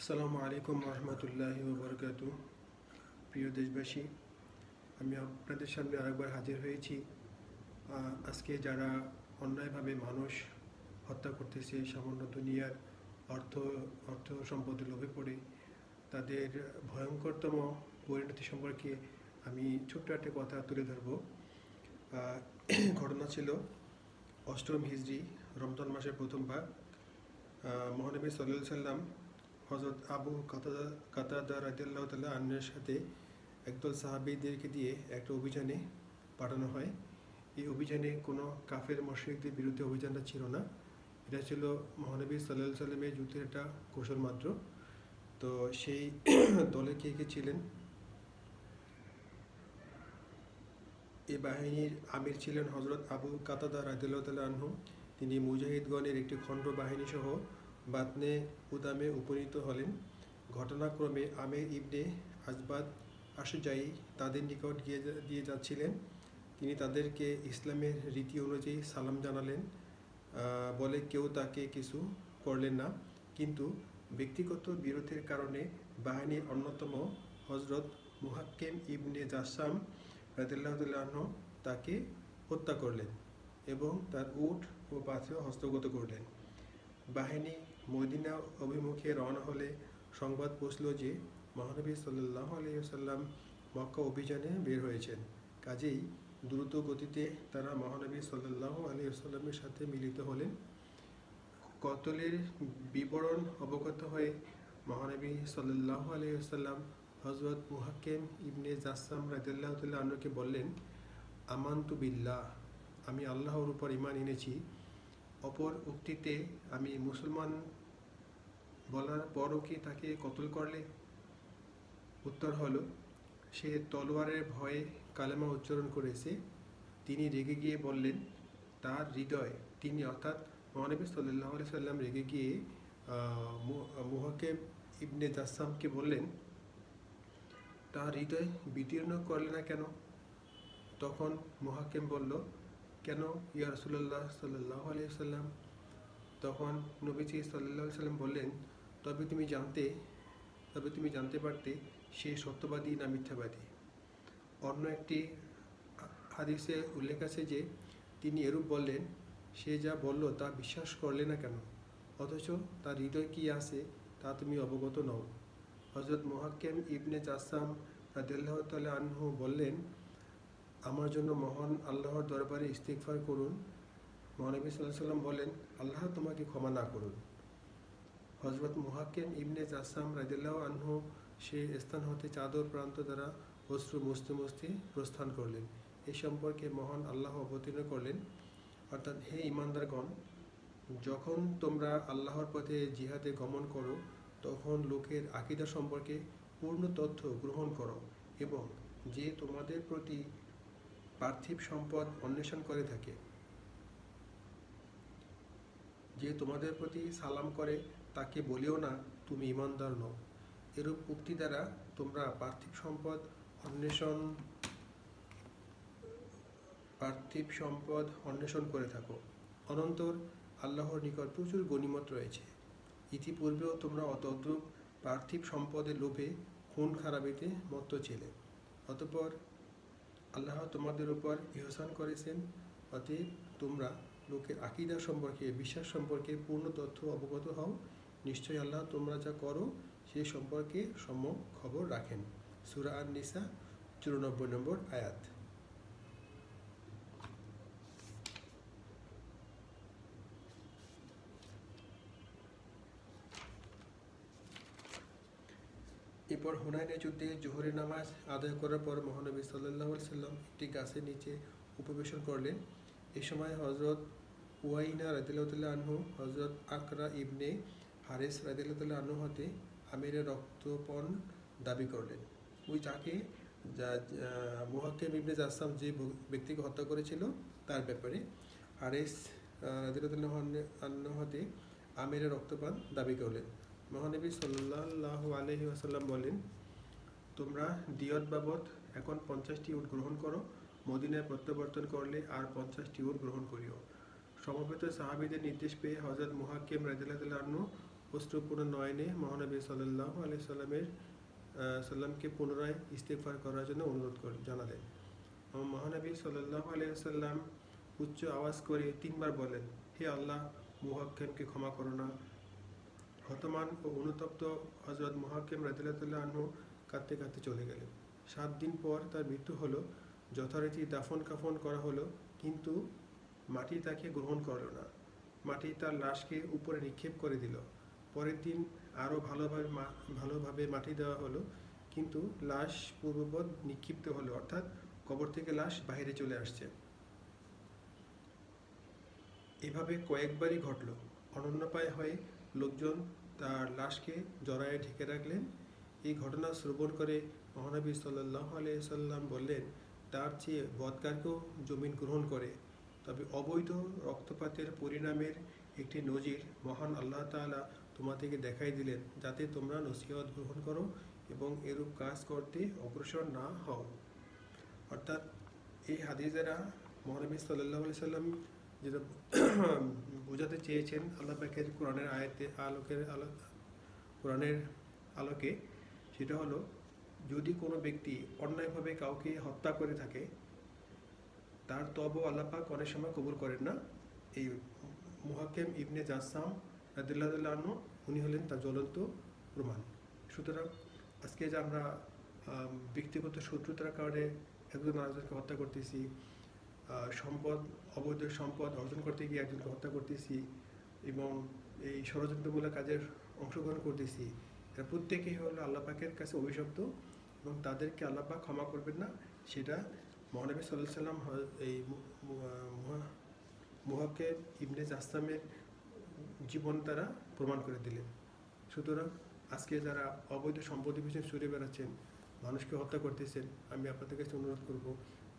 আসসালামু আলাইকুম রহমতুল্লাহি ওবরকাতু। প্রিয় দেশবাসী, আমি আপনাদের সামনে আরেকবার হাজির হয়েছি। আজকে যারা অন্যায়ভাবে মানুষ হত্যা করতেছে সামান্য দুনিয়ার অর্থ অর্থ সম্পদের লোভে পড়ে, তাদের ভয়ঙ্করতম পরিণতি সম্পর্কে আমি ছোট্ট একটা কথা তুলে ধরব। আহ, ঘটনা ছিল অষ্টম হিজরি, রমজান মাসের প্রথম ভাগ। মহানবী সাল্লাল্লাহু আলাইহি সাল্লাম হযরত আবু কাতাদা রাদিয়াল্লাহু তাআলা আনহুর সাথে একদল সাহাবীদেরকে দিয়ে একটা অভিযানে পাঠানো হয়। এই অভিযানে কোনো কাফের মুশরিকদের বিরুদ্ধে অভিযানটা ছিল না, এটা ছিল মহানবী সাল্লাল্লাহু আলাইহি সাল্লামের যুদ্ধের একটা কৌশল মাত্র। তো সেই দলে কে কে ছিলেন? এই বাহিনীর আমির ছিলেন হযরত আবু কাতাদা রাদিয়াল্লাহু তাআলা আনহু। তিনি মুজাহিদগণের একটি খণ্ড বাহিনী সহ বাতনে উদামে উপনীত হলেন। ঘটনাক্রমে আমের ইবনে আজবাদ আশুজাই তাদের নিকট দিয়ে যাচ্ছিলেন। তিনি তাদেরকে ইসলামের রীতি অনুযায়ী সালাম জানালেন বলে কেউ তাকে কিছু করলেন না, কিন্তু ব্যক্তিগত বিরোধের কারণে বাহিনীর অন্যতম হজরত মুহাক্কেম ইবনে জাসাম রাদিয়াল্লাহু তাআলা আনহু তাকে হত্যা করলেন এবং তার উট ও পাথেয় হস্তগত করলেন। বাহিনী মদিনা অভিমুখে রওনা হলে সংবাদ পৌঁছল যে মহানবী সাল্লাল্লাহু আলাইহি ওয়াসাল্লাম মক্কা অভিযানে বের হয়েছেন। কাজেই দ্রুত গতিতে তারা মহানবী সাল্লাল্লাহু আলাইহি ওয়াসাল্লামের সাথে মিলিত হলেন। কতলের বিবরণ অবগত হয়ে মহানবী সাল্লাল্লাহু আলাইহি ওয়াসাল্লাম হযরত মুহাক্কেম ইবনে জাসাম রাদিয়াল্লাহু তাআলা আনহুকে বললেন, আমানতু বিল্লাহ, আমি আল্লাহর উপর ঈমান এনেছি। অপর উক্তিতে আমি মুসলমান বলার পরও কি তাকে কতল করলে? উত্তর হলো, সে তলোয়ারের ভয়ে কালেমা উচ্চারণ করেছে। তিনি রেগে গিয়ে বললেন, তার হৃদয়, তিনি অর্থাৎ মহানবী সাল্লাল্লাহু আলাইহি সাল্লাম রেগে গিয়ে মুহাক্কেম ইবনে জাসামকে বললেন, তার হৃদয় বিদীর্ণ করলে না কেন? তখন মুহাক্কেম বলল, কেন ইয়া রাসূলুল্লাহ সাল্লাল্লাহু আলাইহি সাল্লাম? তখন নবীজি সাল্লাল্লাহু আলাইহি সাল্লাম বললেন, তবে তুমি জানতে পারতে সে সত্যবাদী না মিথ্যাবাদী। অন্য একটি হাদিসে উল্লেখ আছে যে তিনি এরূপ বললেন, সে যা বলল তা বিশ্বাস করলে না কেন? অথচ তার হৃদয় কি আছে তা তুমি অবগত নও। হযরত মুহাক্কেম ইবনে জাসাম রাদিয়াল্লাহু তাআলা আনহু বললেন, আমার জন্য মহান আল্লাহর দরবারে ইস্তিগফার করুন। মহানবী সাল্লাল্লাহু আলাইহি সাল্লাম বলেন, আল্লাহ তোমাকে ক্ষমা না করুন। হযরত মুহাক্কেম ইবনে জাসাম রাদিয়াল্লাহু আনহু সে স্থান হতে চাদর প্রান্ত দ্বারা অশ্রু মুছতে মুছতে প্রস্থান করলেন। এই সম্পর্কে মহান আল্লাহ অবতীর্ণ করলেন, অর্থাৎ হে ঈমানদারগণ, যখন তোমরা আল্লাহর পথে জিহাদে গমন করো তখন লোকের আকীদা সম্পর্কে পূর্ণ তথ্য গ্রহণ করো এবং যে তোমাদের প্রতি পার্থিব সম্পদ অন্বেষণ করে থাকে, যে তোমাদের প্রতি সালাম করে তাকে বলিও না তুমি ঈমানদার নও। এরূপ উক্তি দ্বারা তোমরা পার্থিব সম্পদ অন্বেষণ করে থাকো। অনন্তর আল্লাহর নিকট প্রচুর গনিমত রয়েছে। ইতিপূর্বেও তোমরা অতদ্রূপ পার্থিব সম্পদের লোভে খুন খারাপিতে মত্ত ছিলে। অতঃপর আল্লাহ তোমাদের উপর ইহসান করেছেন, অতএব তোমরা লোকের আকীদা সম্পর্কে, বিশ্বাস সম্পর্কে পূর্ণ তথ্য অবগত হও। নিশ্চয়ই আল্লাহ তোমরা যা করো সে সম্পর্কে সম্যক খবর রাখেন। সূরা আন-নিসা 94 নম্বর আয়াত। এরপর হুনাইনের যুদ্ধে জোহরের নামাজ আদায় করার পর মহানবী সাল্লাল্লাহু আলাইহি সাল্লাম একটি গাছের নিচে উপবেশন করলেন। এ সময় হযরত উয়াইনা রাদিয়াল্লাহু তাআলা আনহু হযরত আকরা ইবনে হারিস রাদিয়াল্লাহু তাআলা আনহু হতে আমিরের রক্তপণ দাবি করলেন। ওই যাকে মুহাক্কেম ইবনে জাসাম যে ব্যক্তিকে হত্যা করেছিল তার ব্যাপারে হারিস রাদিয়াল্লাহু তাআলা আনহু হতে আমিরের রক্তপান দাবি করলেন। মহানবী সাল্লাল্লাহু আলাইহি ওয়াসাল্লাম বলেন, তোমরা দিয়ত বাবদ এখন 50টি উট গ্রহণ করো, মদিনায় প্রত্যাবর্তন করলে আর 50টি উট গ্রহণ করিও। সমবেত সাহাবীদের নির্দেশ পেয়ে হযরত মুহাক্কেম রাদিয়াল্লাহু তাআলা আনহু ও অশ্রু পুনর্নয়নে মহানবী সাল্লাল্লাহু আলাইহি সাল্লামকে পুনরায় ইস্তেগফার করার জন্য অনুরোধ জানালেন। মহানবী সাল্লাল্লাহু আলাইহি সাল্লাম উচ্চ আওয়াজ করে 3 বার বলেন, হে আল্লাহ, মুহাক্কেমকে ক্ষমা করো না। হতমান ও অনুতপ্ত হযরত মুহাক্কেম রাদিয়াল্লাহু আনহু কাঁদতে কাঁদতে চলে গেলেন। 7 দিন পর তার মৃত্যু হলো। যথারীতি দাফন কাফন করা হলো, কিন্তু মাটি তাকে গ্রহণ করল না। মাটি তার লাশকে উপরে নিক্ষেপ করে দিল। পরের দিন আরও ভালোভাবে মাটি দেওয়া হলো, কিন্তু লাশ পূর্ববৎ নিক্ষিপ্ত হলো, অর্থাৎ কবর থেকে লাশ বাইরে চলে আসছে। এভাবে কয়েকবারই ঘটল। অনন্যপায় হয়ে লোকজন তার লাশকে জড়ায়ে ঢেকে রাখলেন। এই ঘটনা শ্রবণ করে মহানবী সাল্লাল্লাহু আলাইহি সাল্লাম বললেন, তার চেয়ে বদকারকেও জমিন গ্রহণ করে। তবে অবৈধ রক্তপাতের পরিণামের একটি নজির মহান আল্লাহ তাআলা তোমাদেরকে দেখাই দিলেন, যাতে তোমরা নসিহত গ্রহণ করো এবং এরূপ কাজ করতে অগ্রসর না হও। অর্থাৎ এই হাদিস দ্বারা মহানবী সাল্লাল্লাহু আলাইহি সাল্লাম যেটা বোঝাতে চেয়েছেন আল্লাহ পাকের কোরআনের আলোকে, সেটা হলো, যদি কোনো ব্যক্তি অন্যায়ভাবে কাউকে হত্যা করে থাকে, তার তওবা আল্লাহ পাক অনেক সময় কবুল করেন না। এই মুহাক্কেম ইবনে জাসসাম রাদিয়াল্লাহু আনহু উনি হলেন তার জ্বলন্ত প্রমাণ। সুতরাং আজকে যে আমরা ব্যক্তিগত শত্রুতার কারণে একজন আরেকজনকে হত্যা করতেছি, অবৈধ সম্পদ অর্জন করতে গিয়ে একজনকে হত্যা করতেছি এবং এই ষড়যন্ত্রমূলক কাজের অংশগ্রহণ করতেছি, এরা প্রত্যেকেই হলো আল্লাহ পাকের কাছে অভিশপ্ত এবং তাদেরকে আল্লাহ পাক ক্ষমা করবেন না। সেটা মহানবী সাল্লাল্লাহু আলাইহি সাল্লাম এই মুহাক্কেম ইবনে জাসসামের জীবন দ্বারা প্রমাণ করে দিলেন। সুতরাং আজকে যারা অবৈধ সম্পত্তির পিছনে ছুটে বেড়াচ্ছেন, মানুষকে হত্যা করতেছেন, আমি আপনাদের কাছে অনুরোধ করব,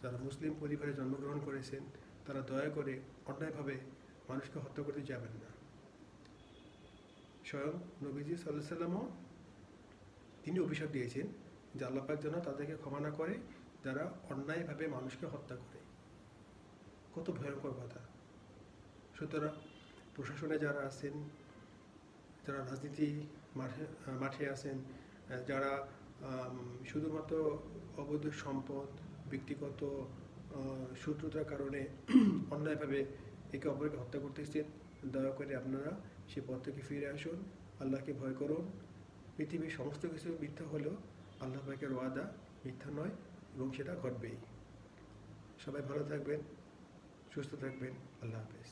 যারা মুসলিম পরিবারে জন্মগ্রহণ করেছেন তারা দয়া করে অন্যায়ভাবে মানুষকে হত্যা করতে যাবেন না। স্বয়ং নবীজি সাল্লাল্লাহু আলাইহি সাল্লামও তিনি অভিশাপ দিয়েছেন যে আল্লাহ পাক যেন তাদেরকে ক্ষমা না করে যারা অন্যায়ভাবে মানুষকে হত্যা করে। কত ভয়ঙ্কর কথা! সুতরাং প্রশাসনে যারা আছেন, যারা রাজনীতি মাঠে আছেন, যারা শুধুমাত্র অবৈধ সম্পদ, ব্যক্তিগত শত্রুতার কারণে অন্যায়ভাবে একে অপরকে হত্যা করতেছেন, দয়া করে আপনারা সে পথ থেকে ফিরে আসুন, আল্লাহকে ভয় করুন। পৃথিবীর সমস্ত কিছু মিথ্যা হলেও আল্লাহ পাকের ওয়াদা মিথ্যা নয় এবং সেটা ঘটবেই। সবাই ভালো থাকবেন, সুস্থ থাকবেন। আল্লাহ হাফেজ।